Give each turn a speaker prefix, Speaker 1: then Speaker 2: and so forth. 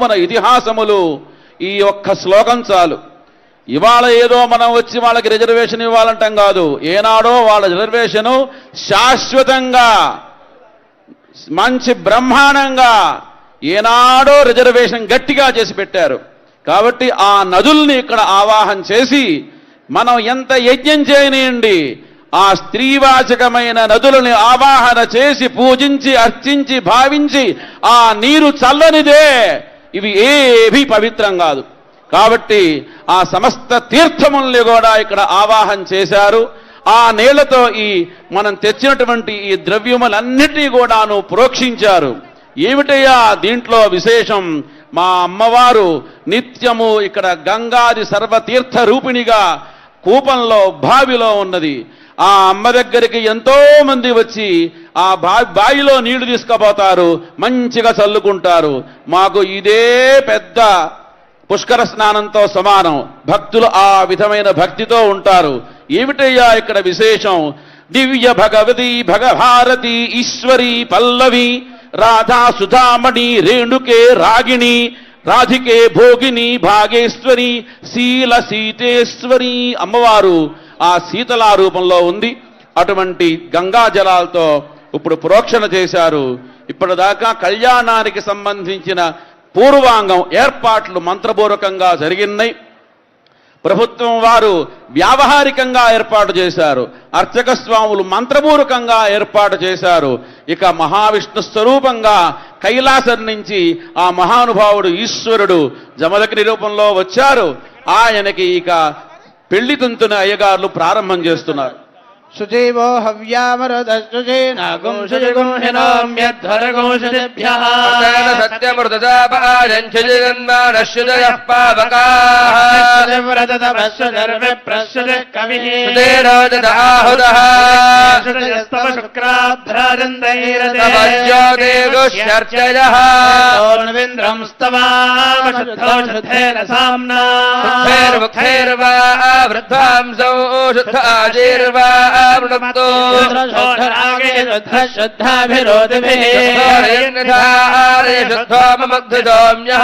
Speaker 1: మన ఇతిహాసములు ఈ ఒక్క శ్లోకం చాలు. ఇవాళ ఏదో మనం వచ్చి వాళ్ళకి రిజర్వేషన్ ఇవ్వాలంటాం కాదు. ఏనాడో వాళ్ళ రిజర్వేషను శాశ్వతంగా మంచి బ్రహ్మాండంగా ఏనాడో రిజర్వేషన్ గట్టిగా చేసి పెట్టారు. కాబట్టి ఆ నదుల్ని ఇక్కడ ఆవాహన చేసి మనం ఎంత యజ్ఞం చేయనియండి, ఆ స్త్రీవాచకమైన నదులని ఆవాహన చేసి పూజించి అర్చించి భావించి ఆ నీరు చల్లనిదే, ఇవి ఏవి పవిత్రం కాదు. కాబట్టి ఆ సమస్త తీర్థముల్ని కూడా ఇక్కడ ఆవాహన చేశారు. ఆ నీళ్లతో ఈ మనం తెచ్చినటువంటి ఈ ద్రవ్యములన్నిటినీ కూడాను ప్రోక్షించారు. ఏమిటయ్యా దీంట్లో విశేషం? మా అమ్మవారు నిత్యము ఇక్కడ గంగాది సర్వతీర్థ రూపిణిగా కూపంలో బావిలో ఉన్నది. ఆ అమ్మ దగ్గరికి ఎంతో మంది వచ్చి ఆ బావిలో నీళ్లు తీసుకుపోతారు, మంచిగా చల్లుకుంటారు. మాకు ఇదే పెద్ద పుష్కర స్నానంతో సమానం. భక్తులు ఆ విధమైన భక్తితో ఉంటారు. ఏమిటయ్యా ఇక్కడ విశేషం? దివ్య భగవతి భగభారతి ఈశ్వరి పల్లవి రాధా సుధామణి రేణుకే రాగిణి రాధికే భోగిని భాగేశ్వరి శీల సీతేశ్వరి. అమ్మవారు ఆ శీతలా రూపంలో ఉంది. అటువంటి గంగా జలాలతో ఇప్పుడు ప్రోక్షణ చేశారు. ఇప్పటిదాకా కళ్యాణానికి సంబంధించిన పూర్వాంగం ఏర్పాట్లు మంత్రపూర్వకంగా జరిగినాయి. ప్రభుత్వం వారు వ్యావహారికంగా ఏర్పాటు చేశారు. అర్చక స్వాములు మంత్రపూర్వకంగా ఏర్పాటు చేశారు. ఇక మహావిష్ణు స్వరూపంగా కైలాసం నుంచి ఆ మహానుభావుడు ఈశ్వరుడు జమదగ్ని రూపంలో వచ్చారు. ఆయనకి ఇక పెళ్లి తంతున అయ్యగారులు ప్రారంభం చేస్తున్నారు.
Speaker 2: సుజీవో హవ్యామరుదశ్చుజీనాగం శుజిగుంహినోమ్యధ్వరగుంశుజిభ్యః
Speaker 3: సత్యమృతదాపాజంశుజిగన్మానశ్యుజయః పావకాః
Speaker 2: సుజవ్రతమశ్చుజర్విప్రశ్చుజిః కవిః
Speaker 3: సుదేరోజదాహుదః
Speaker 2: సుజయస్తవ శుక్రాభ్రాజంతైరతే
Speaker 3: తపజ్యోతిర్గుష్యర్చయః
Speaker 2: ఓర్ణవింద్రం స్తవామశుద్ధౌషధేన సామ్నా
Speaker 3: శుద్ధైర్ముఖైర్వా వృద్ధాంసౌ శుద్ధాజీర్వా వృణక్తో
Speaker 2: శుద్ధాభిరోధిభిః
Speaker 3: శుద్ధోమగ్ధుజోమ్యః